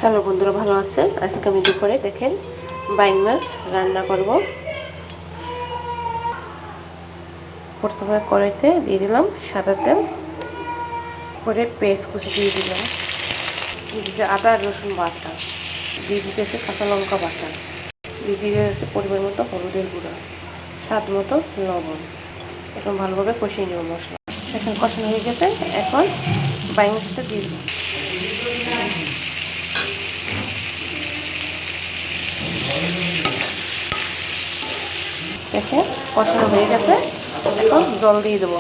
Hello বন্ধুরা, ভালো আছেন? আজকে আমি দুপুরে দেখেন বাইং মাছ রান্না করব। প্রথমে কড়াইতে দিয়ে দিলাম সাদা তেল, পরে পেঁয়াজ কুচি দিয়ে দিলাম, দিয়ে দিতে আদা রসুন বাটা, দিয়ে দিতেছে কাঁচা লঙ্কা বাটা, দিয়ে দিতেছে পরিমাণ মতো হলুদের গুঁড়া, স্বাদ মতো লবণ। এখন ভালোভাবে কষিয়ে নেব মশলা। এখন কষানো হয়ে গেছে, এখন বাইং মাছটা দিয়ে দেবো। দেখে কষানো হয়ে গেছে, এখন জল দিয়ে দেবো।